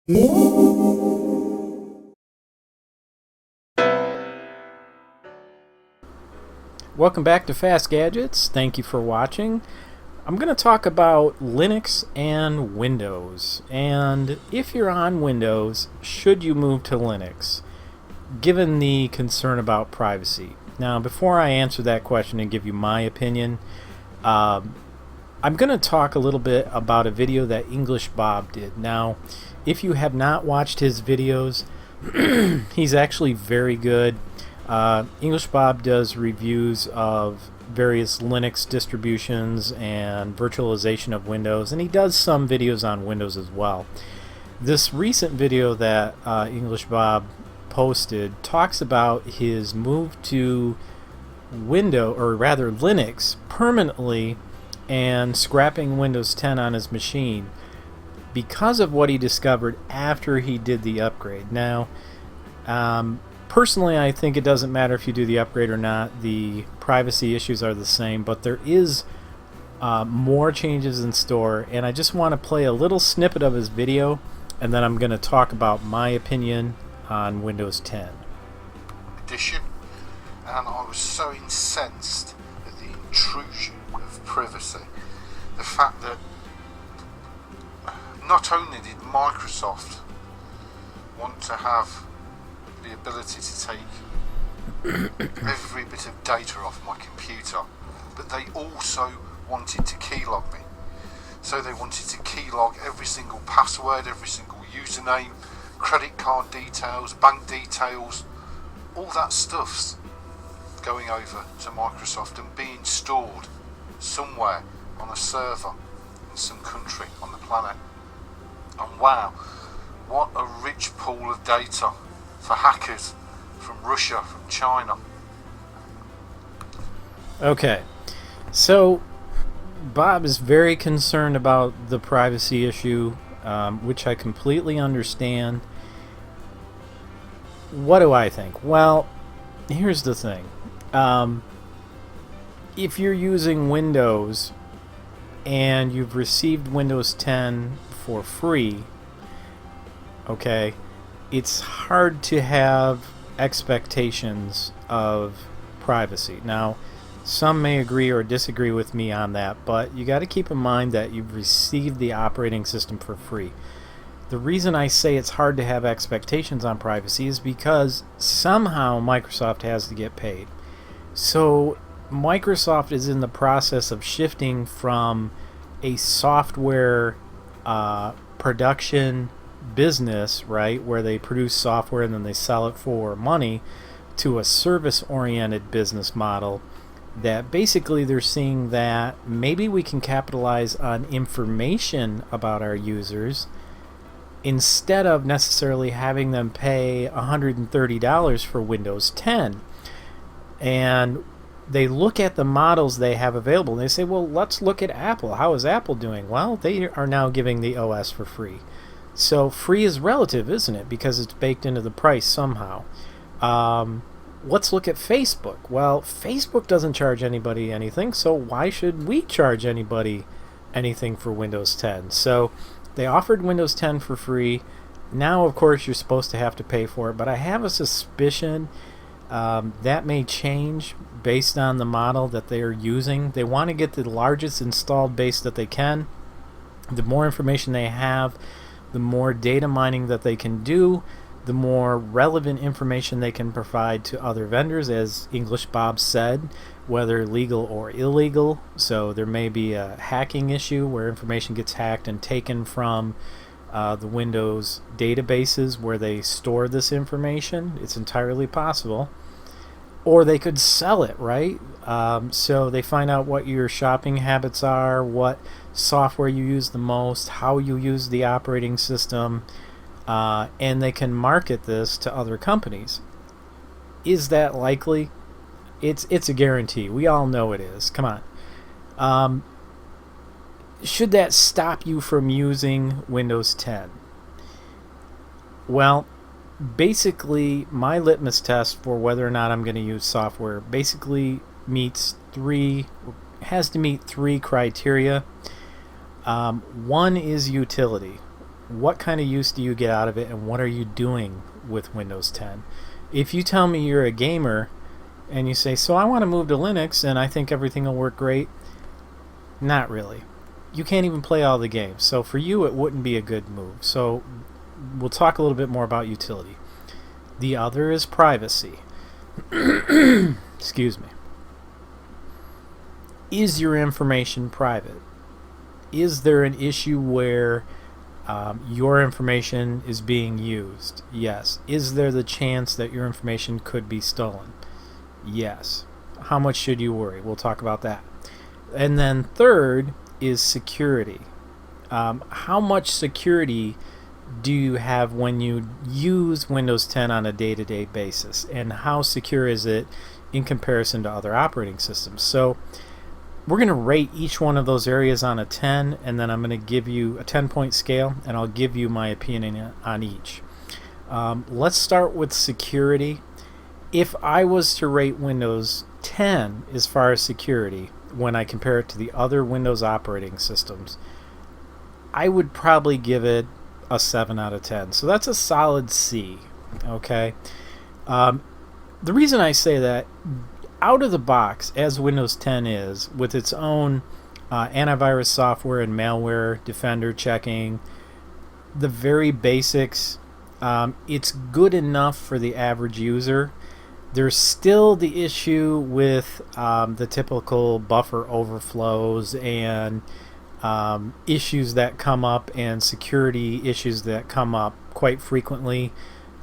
Welcome back to Fast Gadgets. Thank you for watching. I'm going to talk about Linux and Windows. And if you're on Windows, should you move to Linux, given the concern about privacy? Now, before I answer that question and give you my opinion, I'm going to talk a little bit about a video that English Bob did. Now, if you have not watched his videos, he's actually very good. English Bob does reviews of various Linux distributions and virtualization of Windows, and he does some videos on Windows as well. This recent video that English Bob posted talks about his move to Linux permanently and scrapping Windows 10 on his machine because of what he discovered after he did the upgrade. Now, personally, I think it doesn't matter if you do the upgrade or not. The privacy issues are the same, but there is more changes in store, and I just want to play a little snippet of his video, and then I'm going to talk about my opinion on Windows 10. Edition, and I was so incensed at the intrusion of privacy. The fact that not only did Microsoft want to have the ability to take every bit of data off my computer, but they also wanted to keylog me. So they wanted to keylog every single password, every single username, credit card details, bank details, all that stuff's going over to Microsoft and being stored somewhere on a server in some country on the planet. And wow, what a rich pool of data for hackers from Russia, from China. Okay, so Bob is very concerned about the privacy issue, which I completely understand. What do I think? Well, here's the thing. If you're using Windows and you've received Windows 10 for free, okay, it's hard to have expectations of privacy. Now, some may agree or disagree with me on that, but you got to keep in mind that you've received the operating system for free. The reason I say it's hard to have expectations on privacy is because somehow Microsoft has to get paid. So Microsoft is in the process of shifting from a software production business, right, where they produce software and then they sell it for money, to a service-oriented business model that basically they're seeing that maybe we can capitalize on information about our users instead of necessarily having them pay $130 for Windows 10. And they look at the models they have available and they say, well, let's look at Apple. How is Apple doing? Well, they are now giving the OS for free. So free is relative, isn't it? Because it's baked into the price somehow. Let's look at Facebook. Well, Facebook doesn't charge anybody anything, so why should we charge anybody anything for Windows 10? So they offered Windows 10 for free. Now, of course, you're supposed to have to pay for it, but I have a suspicion that may change based on the model that they are using. They want to get the largest installed base that they can. The more information they have, the more data mining that they can do, the more relevant information they can provide to other vendors, as English Bob said, whether legal or illegal. So there may be a hacking issue where information gets hacked and taken from the Windows databases where they store this information. It's entirely possible. Or they could sell it, right? So they find out what your shopping habits are, what software you use the most, how you use the operating system, and they can market this to other companies. Is that likely? It's a guarantee. We all know it is. Come on. Should that stop you from using Windows 10? Well, basically, my litmus test for whether or not I'm going to use software basically has to meet three criteria. One is utility. what kind of use do you get out of it, and what are you doing with Windows 10? If you tell me you're a gamer and you say, so I want to move to Linux and I think everything will work great, not really. You can't even play all the games. So for you, it wouldn't be a good move. So we'll talk a little bit more about utility. The other is privacy. Excuse me. Is your information private? Is there an issue where your information is being used? Yes. Is there the chance that your information could be stolen? Yes. How much should you worry? We'll talk about that. And then third is security. How much security do you have when you use Windows 10 on a day-to-day basis? And how secure is it in comparison to other operating systems? So we're going to rate each one of those areas on a 10, and then I'm going to give you a 10-point scale, and I'll give you my opinion on each. Let's start with security. If I was to rate Windows 10 as far as security, when I compare it to the other Windows operating systems, I would probably give it a 7 out of 10. So that's a solid C. Okay. The reason I say that, out of the box, as Windows 10 is, with its own antivirus software and malware defender checking, the very basics, it's good enough for the average user. There's still the issue with the typical buffer overflows and issues that come up, and security issues that come up quite frequently.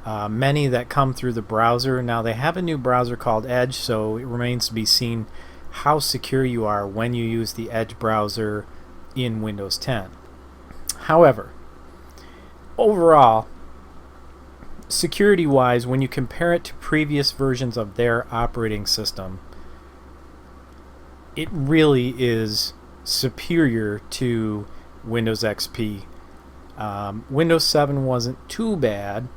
Many that come through the browser. Now they have a new browser called Edge, so it remains to be seen how secure you are when you use the Edge browser in Windows 10. However, overall, security-wise, when you compare it to previous versions of their operating system, it really is superior to Windows XP. Windows 7 wasn't too bad.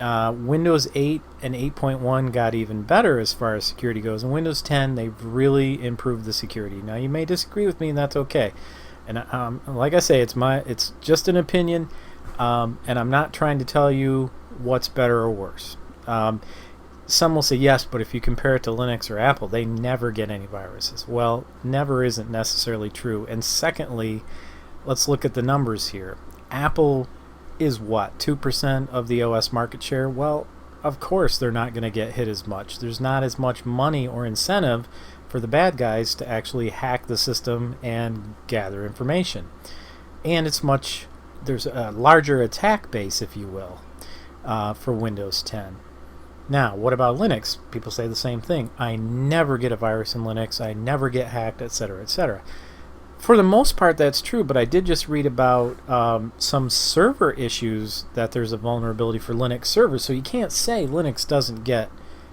Windows 8 and 8.1 got even better as far as security goes. And Windows 10, they've really improved the security. Now, you may disagree with me, and that's okay. And like I say, it's just an opinion, and I'm not trying to tell you what's better or worse. Some will say, yes, but if you compare it to Linux or Apple, they never get any viruses. Well, never isn't necessarily true. And secondly, let's look at the numbers here. Apple is what, 2% of the OS market share? Well, of course they're not going to get hit as much. There's not as much money or incentive for the bad guys to actually hack the system and gather information. And there's a larger attack base, if you will, for Windows 10. Now, what about Linux? People say the same thing. I never get a virus in Linux. I never get hacked, etc., etc. For the most part, that's true, but I did just read about some server issues, that there's a vulnerability for Linux servers, so you can't say Linux doesn't get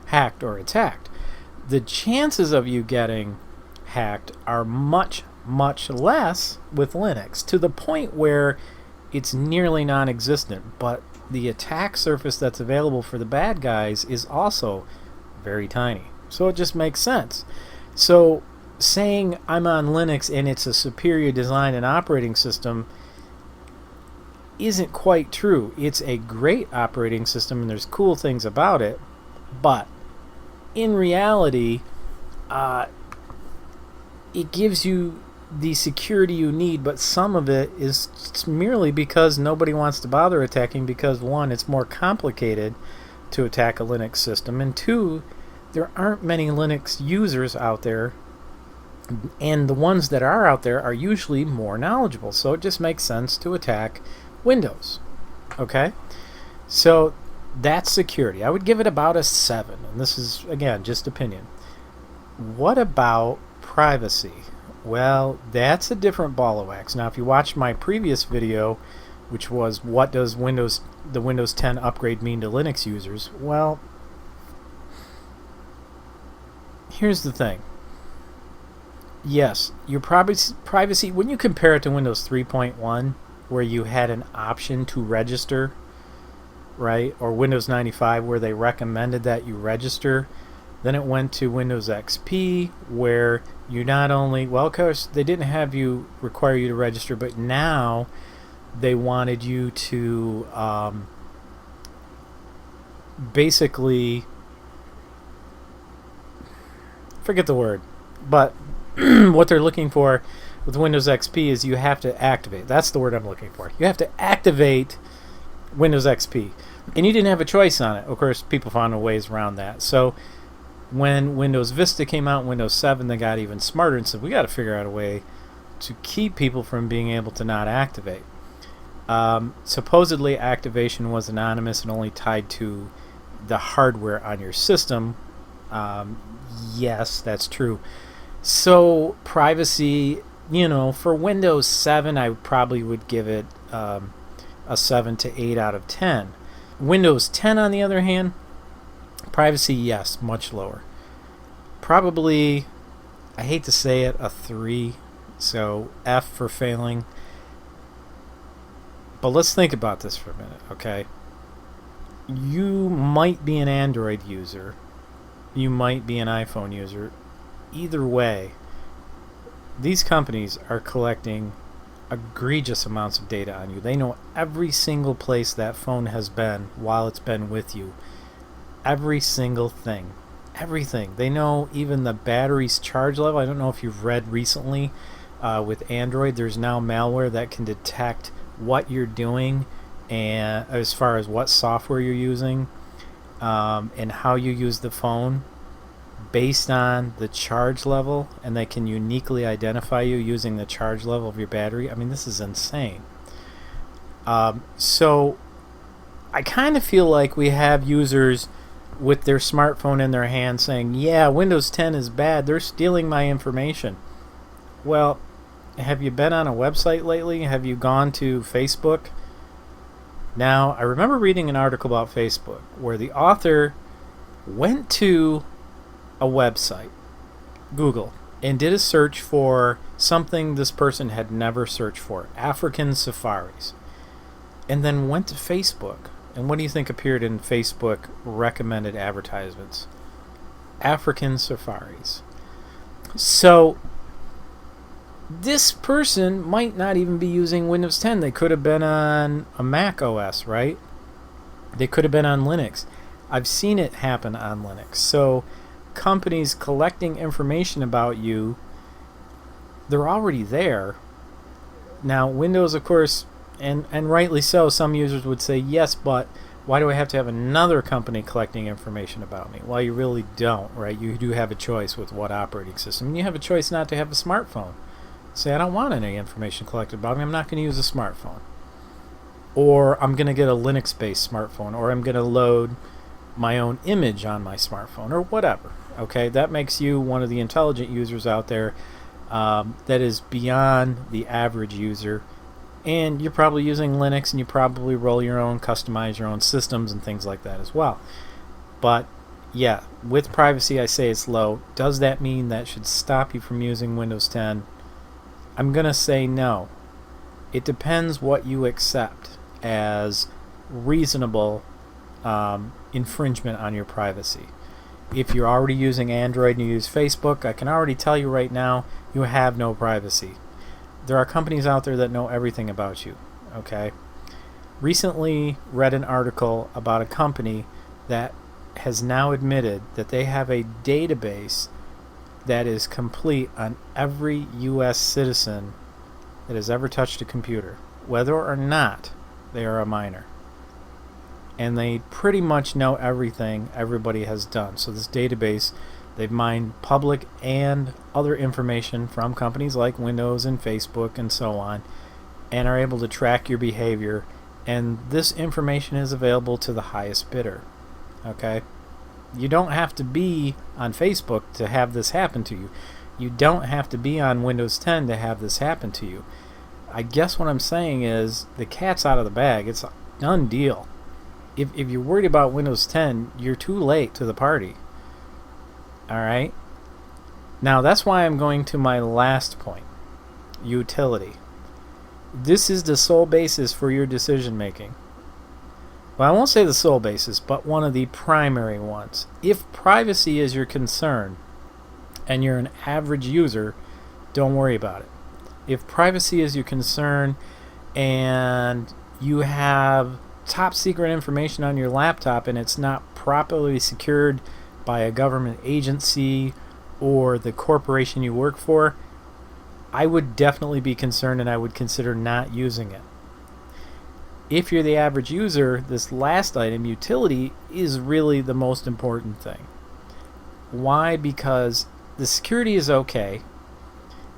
hacked or attacked. The chances of you getting hacked are much, much less with Linux, to the point where it's nearly non-existent, but the attack surface that's available for the bad guys is also very tiny. So it just makes sense. So saying I'm on Linux and it's a superior design and operating system isn't quite true. It's a great operating system and there's cool things about it, but in reality, it gives you the security you need, but some of it is merely because nobody wants to bother attacking, because one, it's more complicated to attack a Linux system, and two, there aren't many Linux users out there, and the ones that are out there are usually more knowledgeable, so it just makes sense to attack Windows. Okay? So that's security. I would give it about a 7, and this is, again, just opinion. What about privacy? Well, that's a different ball of wax. Now, if you watched my previous video, which was what does the Windows 10 upgrade mean to Linux users? Well, here's the thing. Yes, your privacy, when you compare it to Windows 3.1, where you had an option to register, right? Or Windows 95, where they recommended that you register. Then it went to Windows XP, where you not only, well, of course, they didn't have you require you to register, but now they wanted you to basically, forget the word, but what they're looking for with Windows XP is you have to activate. That's the word I'm looking for. You have to activate Windows XP. And you didn't have a choice on it. Of course, people found ways around that. So when Windows Vista came out, Windows 7, they got even smarter and said, we got to figure out a way to keep people from being able to not activate. Supposedly, activation was anonymous and only tied to the hardware on your system. Yes, that's true. So privacy, for Windows 7, I probably would give it a 7 to 8 out of 10. Windows 10, on the other hand, privacy, yes, much lower. Probably, I hate to say it, a 3. So F for failing. But let's think about this for a minute, okay? You might be an Android user. You might be an iPhone user. Either way, these companies are collecting egregious amounts of data on you. They know every single place that phone has been while it's been with you. Every single thing. Everything. They know even the battery's charge level. I don't know if you've read recently with Android, there's now malware that can detect what you're doing and as far as what software you're using and how you use the phone based on the charge level, and they can uniquely identify you using the charge level of your battery. I mean, this is insane. So I kind of feel like we have users with their smartphone in their hand saying, yeah, Windows 10 is bad, they're stealing my information. Well, have you been on a website lately? Have you gone to Facebook? Now, I remember reading an article about Facebook where the author went to a website, Google, and did a search for something this person had never searched for, African safaris, and then went to Facebook. And what do you think appeared in Facebook recommended advertisements? African safaris. So this person might not even be using Windows 10. They could have been on a Mac OS, right? They could have been on Linux. I've seen it happen on Linux. So companies collecting information about you, they're already there. Now, Windows, of course, and rightly so, some users would say, yes, but why do I have to have another company collecting information about me? Well, you really don't, right? You do have a choice with what operating system. And you have a choice not to have a smartphone. Say, I don't want any information collected about me. I'm not going to use a smartphone. Or I'm going to get a Linux-based smartphone. Or I'm going to load my own image on my smartphone. Or whatever. Okay, that makes you one of the intelligent users out there that is beyond the average user. And you're probably using Linux, and you probably roll your own, customize your own systems and things like that as well. But yeah, with privacy, I say it's low. Does that mean that should stop you from using Windows 10? I'm going to say no. It depends what you accept as reasonable infringement on your privacy. If you're already using Android and you use Facebook, I can already tell you right now, you have no privacy. There are companies out there that know everything about you, okay? Recently read an article about a company that has now admitted that they have a database that is complete on every U.S. citizen that has ever touched a computer, whether or not they are a minor. And they pretty much know everything everybody has done. So this database, they've mined public and other information from companies like Windows and Facebook and so on, and are able to track your behavior. And this information is available to the highest bidder. Okay? You don't have to be on Facebook to have this happen to you. You don't have to be on Windows 10 to have this happen to you. I guess what I'm saying is the cat's out of the bag. It's a done deal. If you're worried about Windows 10, you're too late to the party. Alright? Now that's why I'm going to my last point. Utility. This is the sole basis for your decision making. Well, I won't say the sole basis, but one of the primary ones. If privacy is your concern, and you're an average user, don't worry about it. If privacy is your concern, and you have top secret information on your laptop and it's not properly secured by a government agency or the corporation you work for, I would definitely be concerned and I would consider not using it. If you're the average user, this last item, utility, is really the most important thing. Why? Because the security is okay.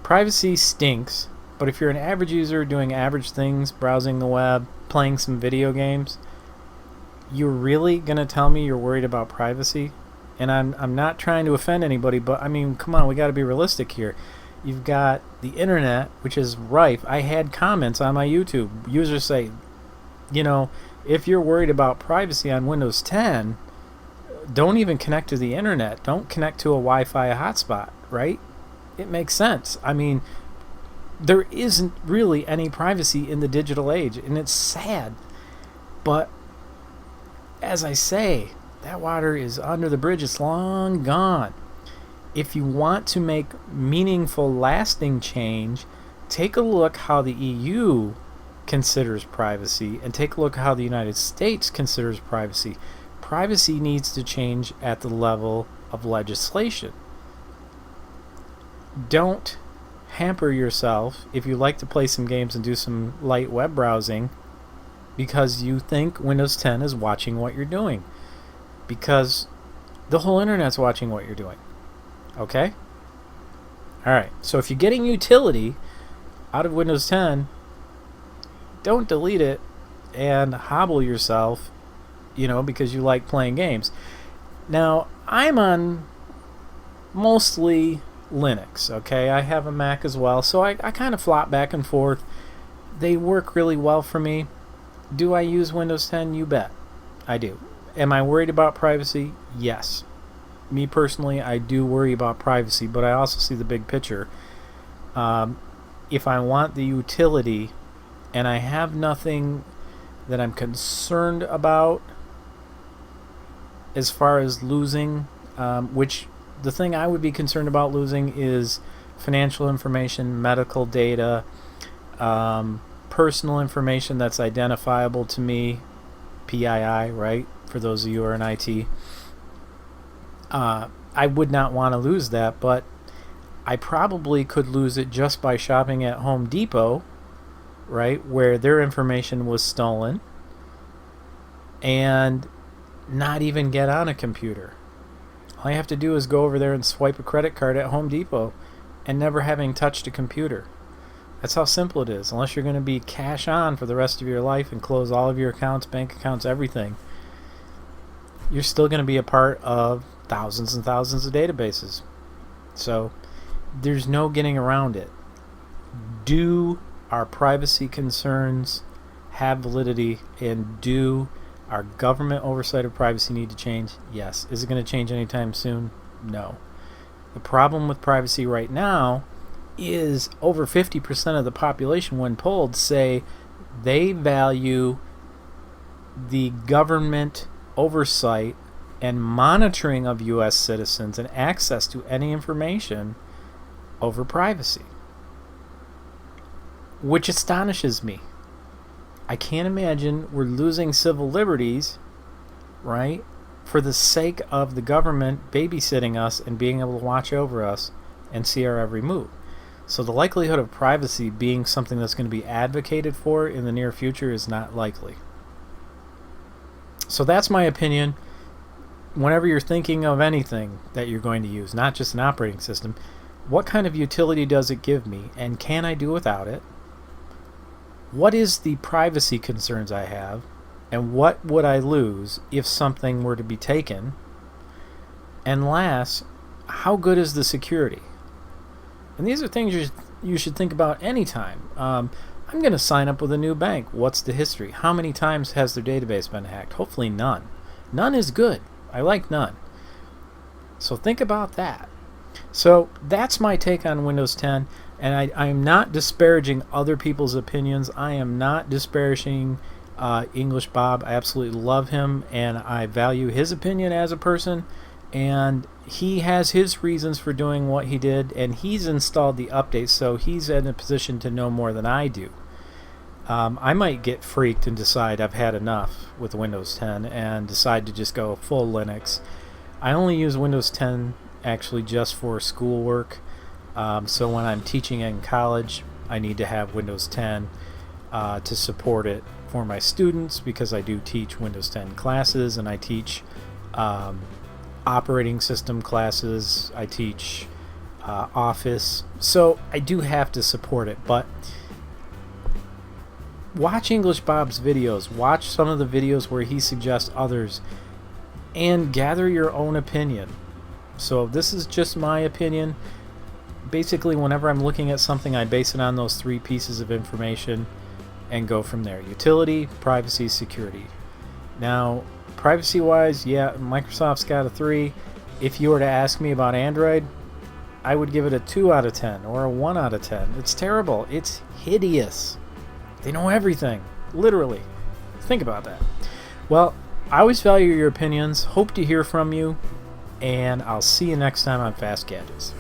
Privacy stinks. But if you're an average user doing average things, browsing the web, playing some video games, you're really going to tell me you're worried about privacy? And I'm not trying to offend anybody, but I mean, come on, we got to be realistic here. You've got the internet, which is rife. I had comments on my YouTube. Users say, you know, if you're worried about privacy on Windows 10, don't even connect to the internet. Don't connect to a Wi-Fi hotspot, right? It makes sense. I mean, there isn't really any privacy in the digital age, and it's sad. But as I say, that water is under the bridge. It's long gone. If you want to make meaningful, lasting change, take a look how the EU considers privacy and take a look how the United States considers privacy. Privacy needs to change at the level of legislation. Don't hamper yourself if you like to play some games and do some light web browsing because you think Windows 10 is watching what you're doing, because the whole internet's watching what you're doing. Okay? Alright, so if you're getting utility out of Windows 10, don't delete it and hobble yourself, you know, because you like playing games. Now, I'm on mostly Linux, okay? I have a Mac as well, so I kind of flop back and forth. They work really well for me. Do I use Windows 10? You bet. I do. Am I worried about privacy? Yes. Me personally, I do worry about privacy, but I also see the big picture. If I want the utility and I have nothing that I'm concerned about as far as losing, which the thing I would be concerned about losing is financial information, medical data, personal information that's identifiable to me, PII, right? For those of you who are in IT. I would not want to lose that, but I probably could lose it just by shopping at Home Depot, right, where their information was stolen, and not even get on a computer. All I have to do is go over there and swipe a credit card at Home Depot and never having touched a computer. That's how simple it is. Unless you're going to be cash on for the rest of your life and close all of your accounts, bank accounts, everything, you're still going to be a part of thousands and thousands of databases. So there's no getting around it. Do our privacy concerns have validity, and do our government oversight of privacy need to change? Yes. Is it going to change anytime soon? No. The problem with privacy right now is over 50% of the population, when polled, say they value the government oversight and monitoring of U.S. citizens and access to any information over privacy, which astonishes me. I can't imagine we're losing civil liberties, right, for the sake of the government babysitting us and being able to watch over us and see our every move. So the likelihood of privacy being something that's going to be advocated for in the near future is not likely. So that's my opinion. Whenever you're thinking of anything that you're going to use, not just an operating system, what kind of utility does it give me, and can I do without it? What is the privacy concerns I have, and what would I lose if something were to be taken? And last, how good is the security? And these are things you should think about anytime. I'm going to sign up with a new bank. What's the history? How many times has their database been hacked? Hopefully none. None is good. I like none. So think about that. So that's my take on Windows 10. And I'm not disparaging other people's opinions. I am not disparaging English Bob. I absolutely love him, and I value his opinion as a person. And he has his reasons for doing what he did, and he's installed the updates, so he's in a position to know more than I do. I might get freaked and decide I've had enough with Windows 10 and decide to just go full Linux. I only use Windows 10 actually just for schoolwork. So when I'm teaching in college, I need to have Windows 10 to support it for my students, because I do teach Windows 10 classes, and I teach operating system classes. I teach Office. So I do have to support it. But watch English Bob's videos. Watch some of the videos where he suggests others, and gather your own opinion. So this is just my opinion. Basically, whenever I'm looking at something, I base it on those 3 pieces of information and go from there. Utility, privacy, security. Now, privacy-wise, yeah, Microsoft's got a 3. If you were to ask me about Android, I would give it a 2 out of 10 or a 1 out of 10. It's terrible. It's hideous. They know everything. Literally. Think about that. Well, I always value your opinions. Hope to hear from you. And I'll see you next time on Fast Gadgets.